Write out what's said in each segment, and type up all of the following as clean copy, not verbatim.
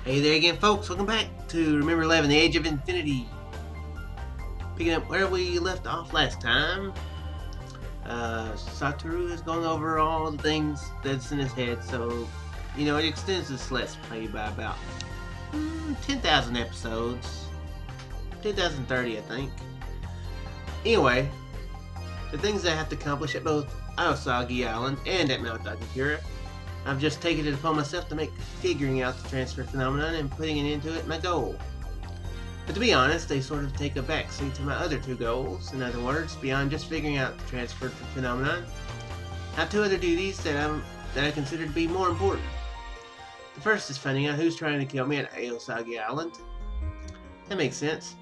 Hey there again, folks. Welcome back to Remember 11, The Age of Infinity. Picking up where we left off last time. Satoru has gone over all the things that's in his head, so, it extends this Let's Play by about 10,000 episodes. 10,030, I think. Anyway, the things I have to accomplish at both Aosagi Island and at Mount Akakura, I've just taken it upon myself to make figuring out the transfer phenomenon and putting it into it my goal. But to be honest, they sort of take a backseat to my other two goals. In other words, beyond just figuring out the transfer phenomenon, I have two other duties that I consider to be more important. The first is finding out who's trying to kill me at Aosagi Island. That makes sense.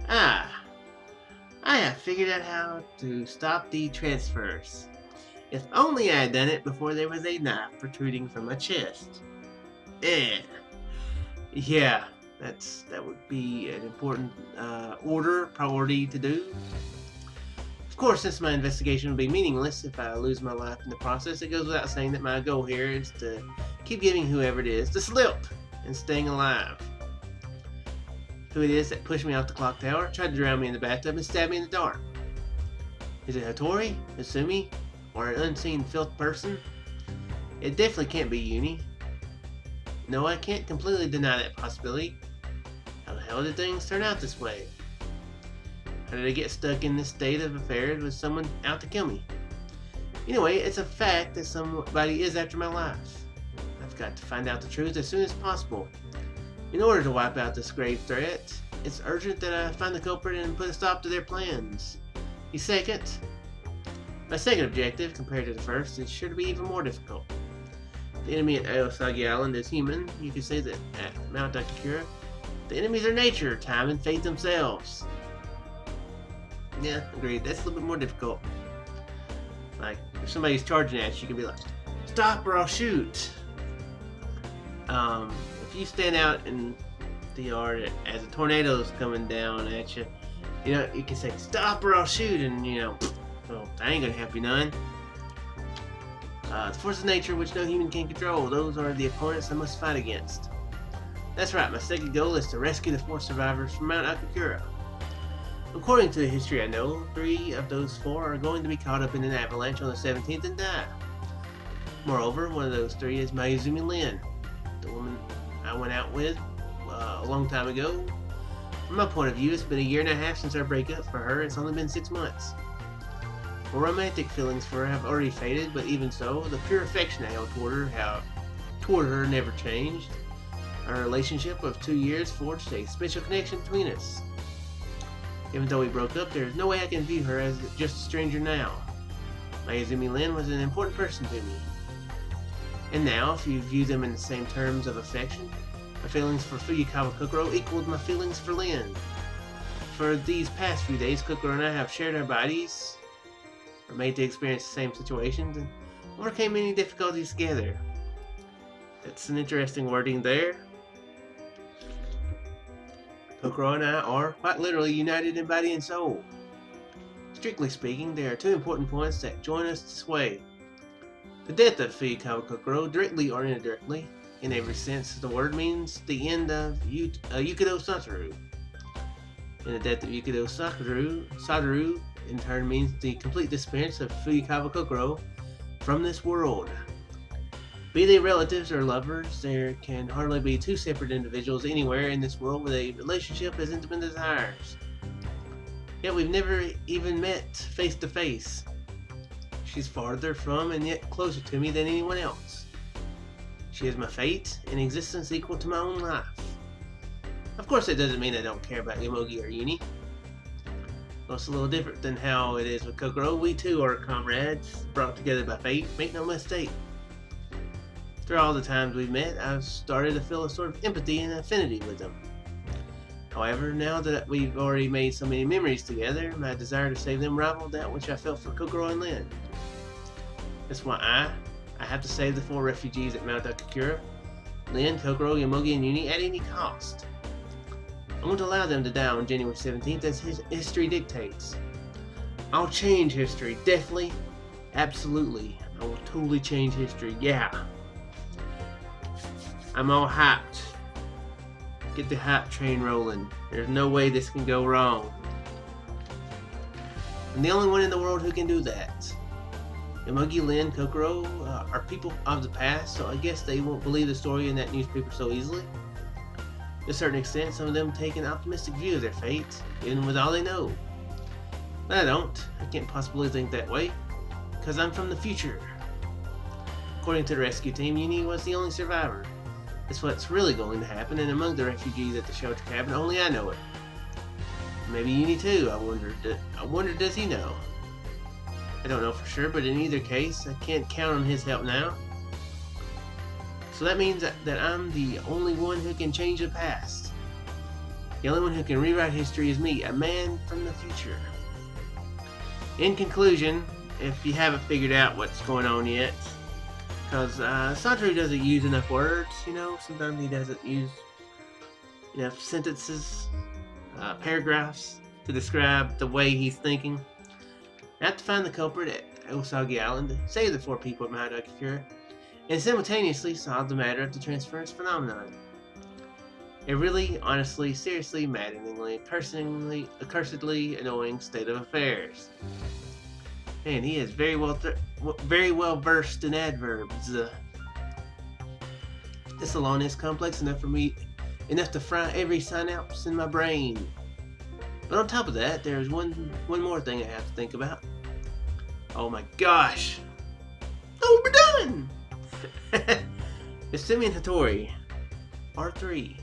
I have figured out how to stop the transfers. If only I had done it before there was a knife protruding from my chest. Yeah, that would be an important priority to do. Of course, since my investigation would be meaningless if I lose my life in the process, it goes without saying that my goal here is to keep giving whoever it is the slip and staying alive. Who it is that pushed me off the clock tower, tried to drown me in the bathtub, and stabbed me in the dark. Is it Hattori, Asumi, or an unseen filth person? It definitely can't be Uni. No, I can't completely deny that possibility. How the hell did things turn out this way? How did I get stuck in this state of affairs with someone out to kill me? Anyway, it's a fact that somebody is after my life. I've got to find out the truth as soon as possible. In order to wipe out this grave threat, it's urgent that I find the culprit and put a stop to their plans. My second objective, compared to the first, is sure to be even more difficult. The enemy at Aosagi Island is human. You could say that at Mount Akakura, the enemies are nature, time, and fate themselves. Yeah, agreed. That's a little bit more difficult. Like, if somebody's charging at you, you can be like, stop or I'll shoot. If you stand out in the yard as a tornado's coming down at you, you can say, stop or I'll shoot, and well, that ain't gonna help you none. The forces of nature which no human can control, those are the opponents I must fight against. That's right, my second goal is to rescue the 4 survivors from Mount Akakura. According to the history I know, 3 of those 4 are going to be caught up in an avalanche on the 17th and die. Moreover, one of those 3 is Mayuzumi Lin, the woman I went out with a long time ago. From my point of view, it's been a year and a half since our breakup. For her, it's only been 6 months. Well, romantic feelings for her have already faded, but even so, the pure affection I held toward her never changed. Our relationship of 2 years forged a special connection between us. Even though we broke up, there is no way I can view her as just a stranger now. Mayuzumi Lin was an important person to me. And now, if you view them in the same terms of affection, my feelings for Fuyukawa Kokoro equaled my feelings for Lin. For these past few days, Kokoro and I have shared our bodies, are made to experience the same situations, and overcame many difficulties together. That's an interesting wording there. Kokoro and I are quite literally united in body and soul. Strictly speaking, there are 2 important points that join us this way. The death of Fuyukawa Kokoro, directly or indirectly, in every sense of the word, means the end of Yukito Satoru. And the death of Yukito Satoru in turn means the complete disappearance of Fuyukawa Kokoro from this world. Be they relatives or lovers, there can hardly be 2 separate individuals anywhere in this world with a relationship as intimate as ours. Yet we've never even met face to face. She's farther from and yet closer to me than anyone else. She is my fate, an existence equal to my own life. Of course, that doesn't mean I don't care about Yomogi or Uni. Well, it's a little different than how it is with Kokoro. We too are comrades, brought together by fate. Make no mistake. Through all the times we've met, I've started to feel a sort of empathy and affinity with them. However, now that we've already made so many memories together, my desire to save them rivaled that which I felt for Kokoro and Lin. That's why I have to save the 4 refugees at Mount Akakura, Lin, Kokoro, Yomogi, and Uni at any cost. I won't allow them to die on January 17th as history dictates. I'll change history, definitely, absolutely. I will totally change history, yeah. I'm all hyped. Get the hype train rolling. There's no way this can go wrong. I'm the only one in the world who can do that. Yomogi, Lin, Kokoro are people of the past, so I guess they won't believe the story in that newspaper so easily. To a certain extent, some of them take an optimistic view of their fate, even with all they know. But I don't. I can't possibly think that way, because I'm from the future. According to the rescue team, Uni was the only survivor. That's what's really going to happen, and among the refugees at the shelter cabin, only I know it. Maybe Uni too, I wonder does he know? I don't know for sure, but in either case, I can't count on his help now. So that means that I'm the only one who can change the past. The only one who can rewrite history is me, a man from the future. In conclusion, if you haven't figured out what's going on yet, because Satoru doesn't use enough words, sometimes he doesn't use enough sentences, paragraphs to describe the way he's thinking. I have to find the culprit at Osagi Island, save the 4 people at Mahodakakura, and simultaneously solve the matter of the transference phenomenon. A really, honestly, seriously, maddeningly, cursedly annoying state of affairs. Man, he is very well versed in adverbs. This alone is complex enough to fry every synapse in my brain. But on top of that, there's one more thing I have to think about. Oh my gosh! Oh, we're done! Isumi and Hattori. R3.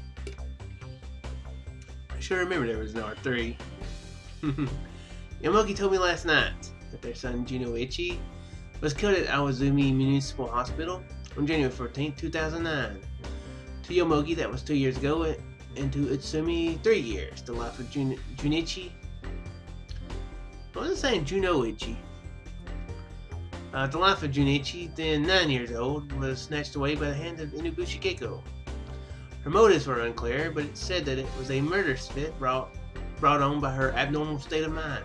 I should remember there was an R3. Yomogi told me last night that their son Junoichi was killed at Awazumi Municipal Hospital on January 14, 2009. To Yomogi, that was 2 years ago, and to Utsumi, 3 years. The life of Junichi. I wasn't saying Junoichi. The life of Junichi, then 9 years old, was snatched away by the hand of Inubushi Keiko. Her motives were unclear, but it said that it was a murder fit brought on by her abnormal state of mind.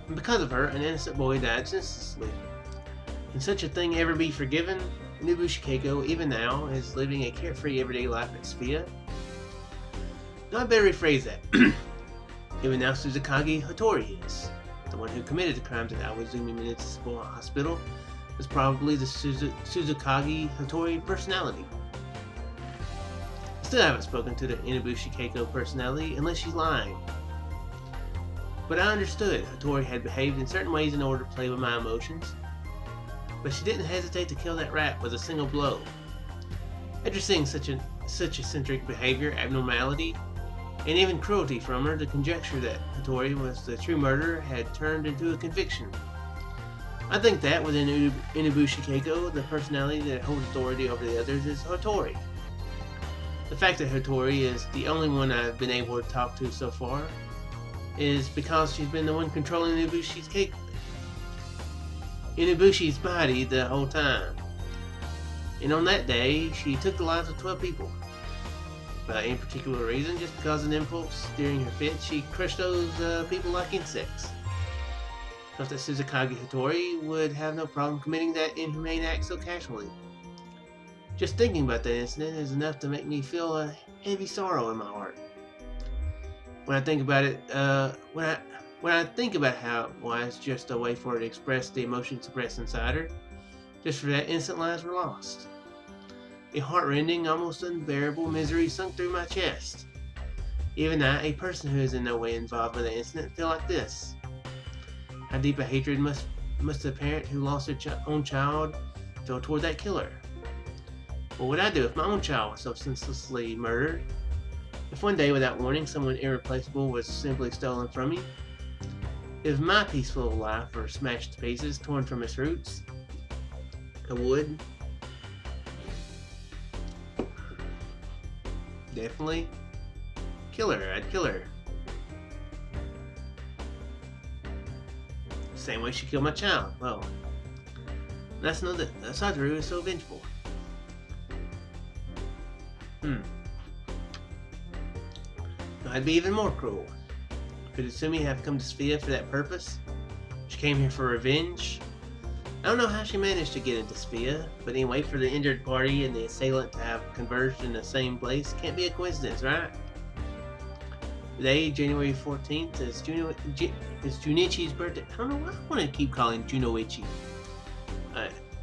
And because of her, an innocent boy died senselessly. Can such a thing ever be forgiven? Inubushi Keiko, even now, is living a carefree everyday life at Sophia. No, I better rephrase that. Even now, Suzukage Hattori is. The one who committed the crimes at Awazumi Municipal Hospital is probably the Suzukage Hattori personality. Still haven't spoken to the Inubushi Keiko personality unless she's lying. But I understood Hattori had behaved in certain ways in order to play with my emotions. But she didn't hesitate to kill that rat with a single blow. After seeing such eccentric behavior, abnormality, and even cruelty from her, the conjecture that Hattori was the true murderer had turned into a conviction. I think that within Inubushi Keiko, the personality that holds authority over the others is Hattori. The fact that Hattori is the only one I've been able to talk to so far is because she's been the one controlling Inubushi's body the whole time. And on that day, she took the lives of 12 people. By any particular reason, just because of an impulse during her fit, she crushed those people like insects. Thought that Suzukage Hattori would have no problem committing that inhumane act so casually. Just thinking about that incident is enough to make me feel a heavy sorrow in my heart. When I think about it, when I think about how it was just a way for her to express the emotion suppressed inside her, just for that instant lives were lost. A heart-rending, almost unbearable misery sunk through my chest. Even I, a person who is in no way involved with the incident, feel like this. How deep a hatred must a parent who lost their own child feel toward that killer? What would I do if my own child was so senselessly murdered? If one day, without warning, someone irreplaceable was simply stolen from me? If my peaceful life were smashed to pieces, torn from its roots? I would. Definitely kill her. I'd kill her. Same way she killed my child. Well, that's no that Satoru is so vengeful. I'd be even more cruel. Could Utsumi have come to Sophia for that purpose? She came here for revenge. I don't know how she managed to get into Sphia, but anyway, for the injured party and the assailant to have converged in the same place can't be a coincidence, right? Today, January 14th, is Junichi's birthday. I don't know why I want to keep calling Junoichi.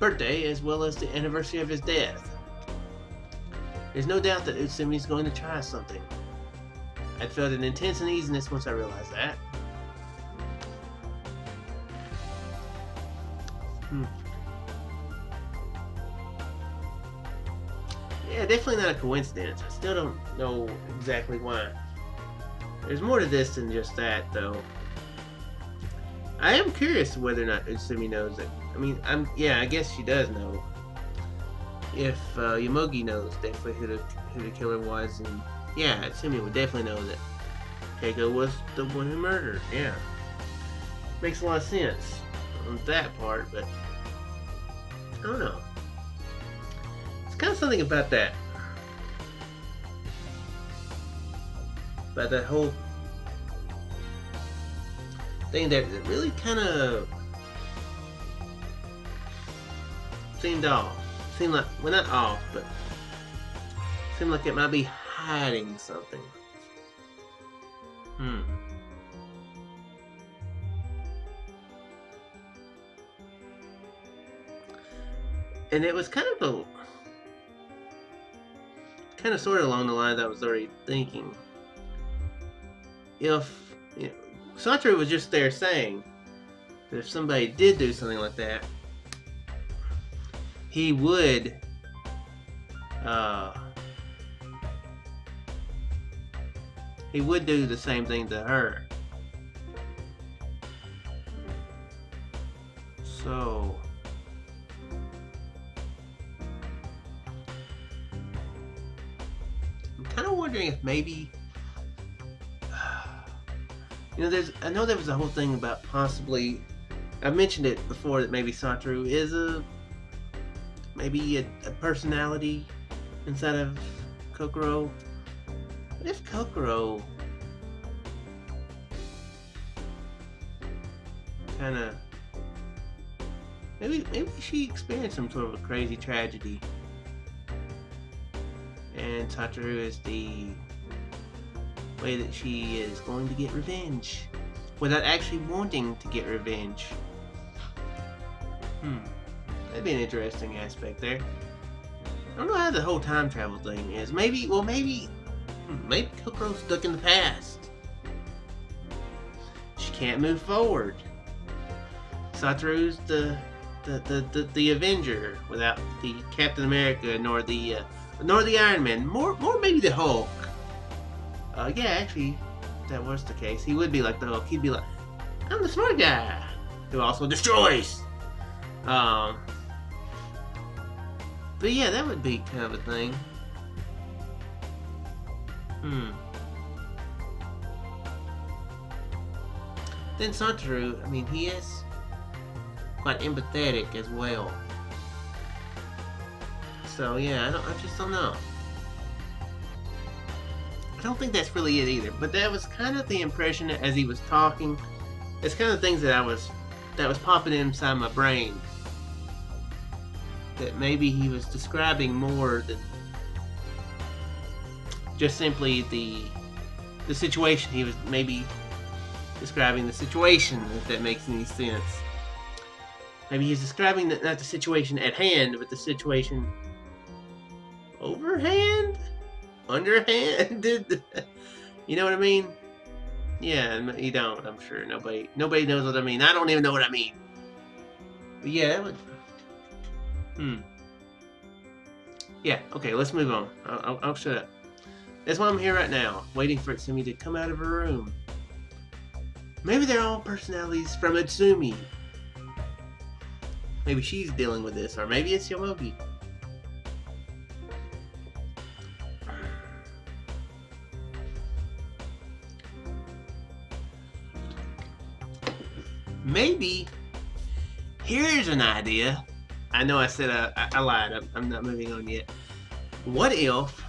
Birthday, as well as the anniversary of his death. There's no doubt that Utsumi's going to try something. I felt an intense uneasiness once I realized that. Yeah, definitely not a coincidence. I still don't know exactly why. There's more to this than just that, though. I am curious whether or not Utsumi knows it. I mean, I guess she does know. If Yomogi knows definitely who the killer was, and yeah, Utsumi would definitely know that Keiko was the one who murdered. Yeah, makes a lot of sense on that part, but I don't know. It's kind of something about that whole thing that really kind of seemed off. Seemed like, well, not off, but seemed like it might be hiding something. And it was kind of sort of along the lines I was already thinking. If, Satoru was just there saying that if somebody did do something like that, he would do the same thing to her. So I'm kind of wondering if maybe I know there was a whole thing about possibly, I've mentioned it before, that maybe Satoru is maybe a personality inside of Kokoro. What if Kokoro kind of, maybe she experienced some sort of a crazy tragedy, and Satoru is the way that she is going to get revenge without actually wanting to get revenge. That'd be an interesting aspect there. I don't know how the whole time travel thing is. Maybe Kokoro's stuck in the past. She can't move forward. Satoru's the Avenger without the Captain America nor the Iron Man. More maybe the Hulk. Yeah, actually, if that was the case, he would be like the Hulk. He'd be like, I'm the smart guy who also destroys. But yeah, that would be kind of a thing. Then Satoru, I mean, he is quite empathetic as well. So yeah, I just don't know. I don't think that's really it either, but that was kind of the impression as he was talking. It's kind of things that was popping inside my brain. That maybe he was describing more than just simply the situation. He was maybe describing the situation, if that makes any sense. Maybe he's describing not the situation at hand, but the situation overhand? Underhanded? You know what I mean? Yeah, you don't, I'm sure. Nobody knows what I mean. I don't even know what I mean. But yeah, that would... Yeah, okay, let's move on. I'll shut up. That's why I'm here right now, waiting for Utsumi to come out of her room. Maybe they're all personalities from Utsumi. Maybe she's dealing with this, or maybe it's Yomogi. Maybe, here's an idea. I know I said I lied. I'm not moving on yet. What if...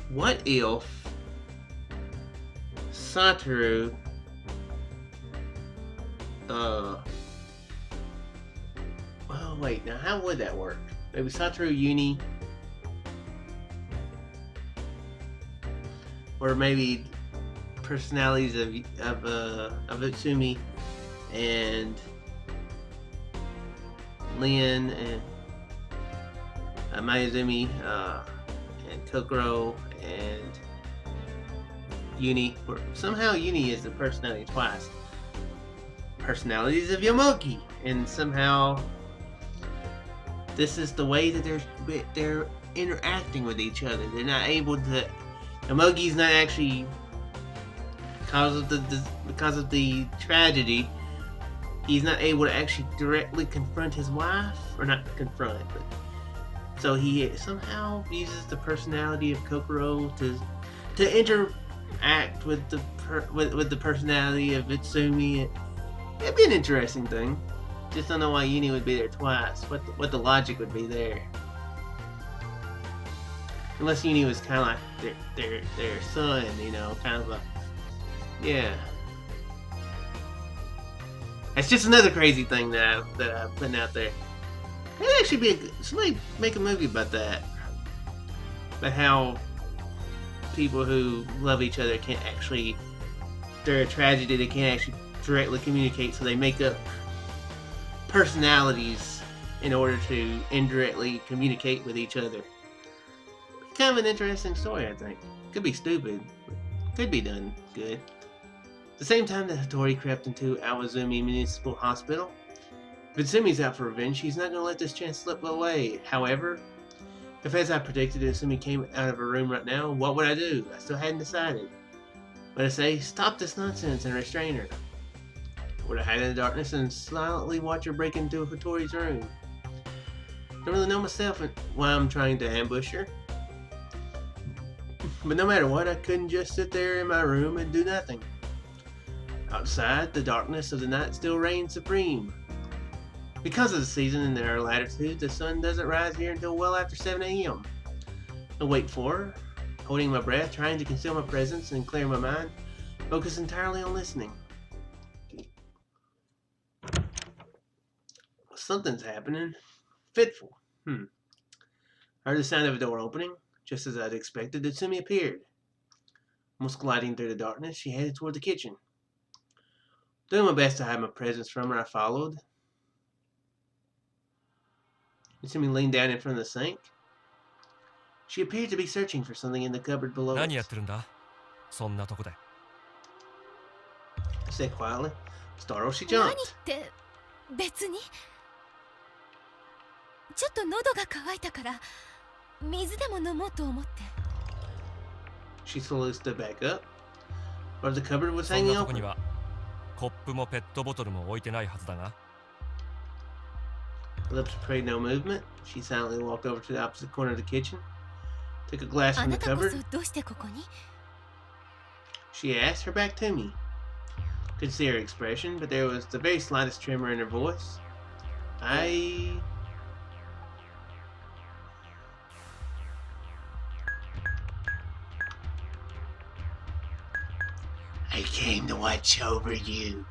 What if Satoru Oh wait, now how would that work? Maybe Satoru, Uni, or maybe personalities of Utsumi and Lin and Mayuzumi and Kokoro and Uni. Or somehow Uni is the personality twice. Personalities of Yomogi, and somehow this is the way that they're interacting with each other. They're not able to. Yomogi's not actually, because of the tragedy, he's not able to actually directly confront his wife, or not confront, but so he somehow uses the personality of Kokoro to interact with the personality of Utsumi. It'd be an interesting thing. Just don't know why Uni would be there twice. What the logic would be there? Unless Uni was kind of like their son, you know, kind of a, yeah. That's just another crazy thing that I'm putting out there. It'd actually be somebody make a movie about that. About how people who love each other can't actually, they're a tragedy, they can't actually directly communicate, so they make up personalities in order to indirectly communicate with each other. Kind of an interesting story, I think. Could be stupid, but could be done good. At the same time that Hattori crept into Awazumi Municipal Hospital, if Utsumi's out for revenge, she's not going to let this chance slip away. However, if as I predicted Utsumi came out of her room right now, what would I do? I still hadn't decided. Would I say, stop this nonsense and restrain her? Would I hide in the darkness and silently watch her break into Hattori's room? Don't really know myself why I'm trying to ambush her. But no matter what, I couldn't just sit there in my room and do nothing. Outside, the darkness of the night still reigns supreme. Because of the season in our latitude, the sun doesn't rise here until well after 7 a.m. I wait for her, holding my breath, trying to conceal my presence and clear my mind, focus entirely on listening. Something's happening. Fitful. I heard the sound of a door opening. Just as I'd expected, Utsumi appeared. Almost gliding through the darkness, she headed toward the kitchen. Doing my best to hide my presence from her, I followed. Utsumi leaned down in front of the sink. She appeared to be searching for something in the cupboard below us. I said quietly. Startled, she jumped. She slowly stood back up, but the cupboard was hanging open. Lips betrayed no movement. She silently walked over to the opposite corner of the kitchen, took a glass from the cupboard. She asked, her back to me. Could see her expression, but there was the very slightest tremor in her voice. I came to watch over you.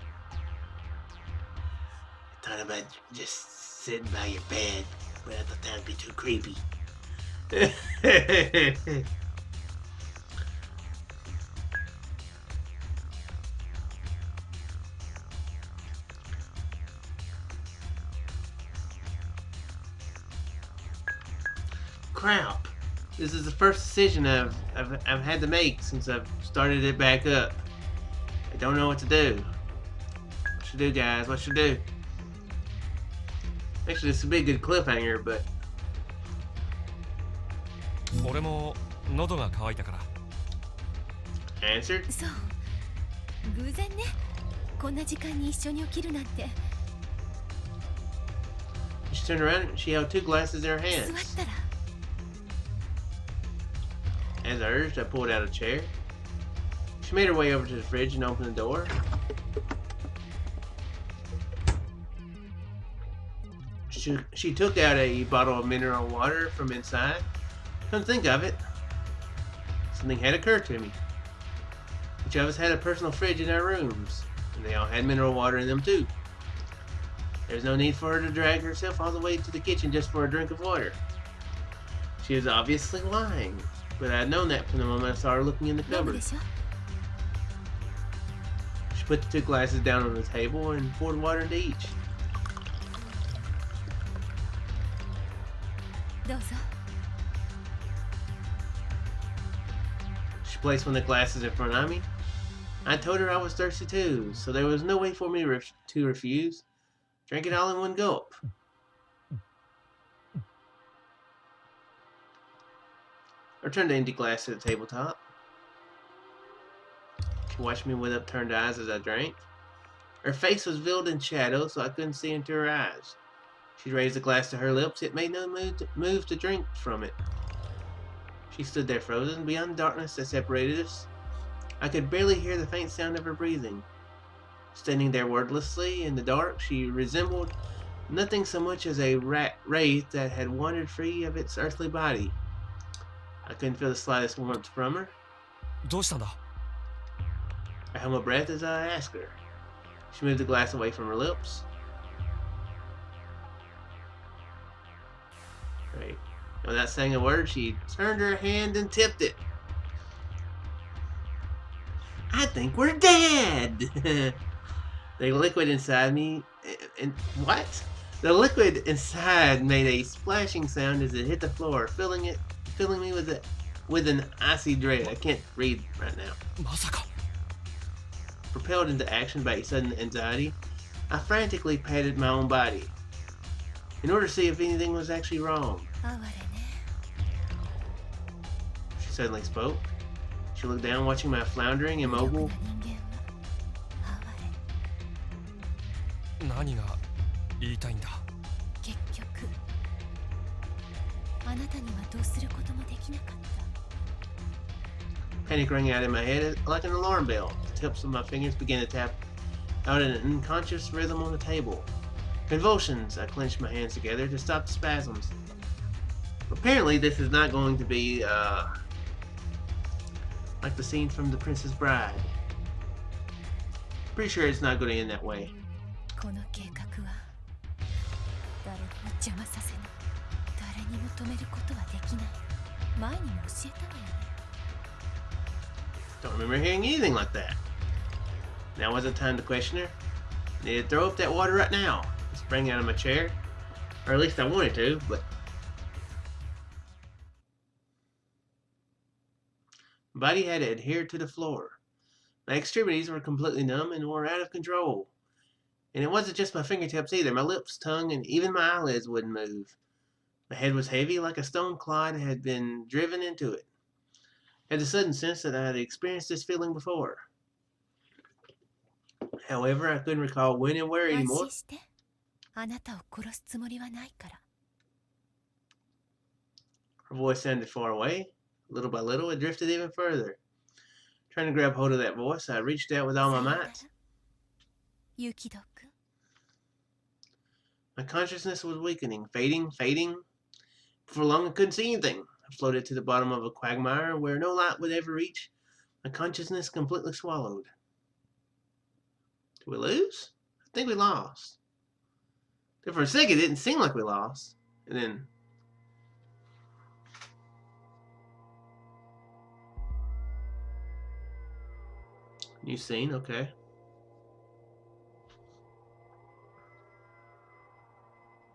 I thought about just sitting by your bed, but I thought that would be too creepy. Crap. This is the first decision I've had to make since I've started it back up. I don't know what to do. What should I do, guys? What should I do? Actually, this would be a good cliffhanger, but... Answered? She turned around and she held 2 glasses in her hands. As urged, I pulled out a chair. She made her way over to the fridge and opened the door. She took out a bottle of mineral water from inside. Come think of it, something had occurred to me. Each of us had a personal fridge in our rooms, and they all had mineral water in them too. There's no need for her to drag herself all the way to the kitchen just for a drink of water. She was obviously lying, but I had known that from the moment I saw her looking in the cupboard. She put the 2 glasses down on the table and poured water into each. She placed one of the glasses in front of me. I told her I was thirsty too, so there was no way for me to refuse. Drank it all in one gulp. I returned the empty glass to the tabletop. She watched me with upturned eyes as I drank. Her face was veiled in shadow, so I couldn't see into her eyes. She raised the glass to her lips, yet made no move to drink from it. She stood there frozen beyond the darkness that separated us. I could barely hear the faint sound of her breathing. Standing there wordlessly in the dark, she resembled nothing so much as a wraith that had wandered free of its earthly body. I couldn't feel the slightest warmth from her. I held my breath as I asked her. She moved the glass away from her lips. Right. Without saying a word, she turned her hand and tipped it. I think we're dead! The liquid inside me... what? The liquid inside made a splashing sound as it hit the floor, filling me with an icy dread. I can't read right now. Propelled into action by a sudden anxiety, I frantically patted my own body in order to see if anything was actually wrong. She suddenly spoke. She looked down, watching my floundering, immobile. Panic rang out in my head like an alarm bell. The tips of my fingers began to tap out an unconscious rhythm on the table. Convulsions. I clenched my hands together to stop the spasms. Apparently, this is not going to be like the scene from The Princess Bride. Pretty sure it's not going to end that way. Don't remember hearing anything like that. Now wasn't time to question her. I needed to throw up that water right now. I sprang out of my chair. Or at least I wanted to, but... my body had adhered to the floor. My extremities were completely numb and were out of control. And it wasn't just my fingertips either. My lips, tongue, and even my eyelids wouldn't move. My head was heavy like a stone clod had been driven into it. I had a sudden sense that I had experienced this feeling before. However, I couldn't recall when and where anymore. Her voice sounded far away. Little by little, it drifted even further. Trying to grab hold of that voice, I reached out with all my might. My consciousness was weakening, fading. For long, I couldn't see anything. I floated to the bottom of a quagmire where no light would ever reach. My consciousness completely swallowed. Did we lose? I think we lost. But for a second, it didn't seem like we lost. And then... new scene, okay.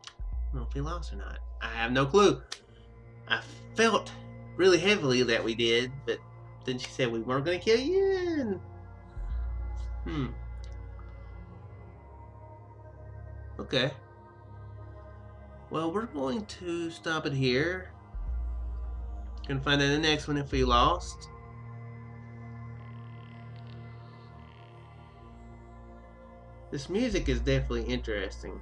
I don't know if we lost or not. I have no clue. I felt really heavily that we did, but then she said we weren't going to kill you. And... okay. Well, we're going to stop it here. Gonna find out in the next one if we lost. This music is definitely interesting.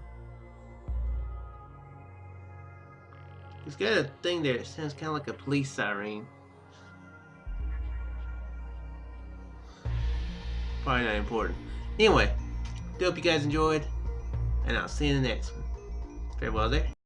It's got a thing there that sounds kind of like a police siren. Probably not important. Anyway, hope you guys enjoyed, and I'll see you in the next one. Farewell there.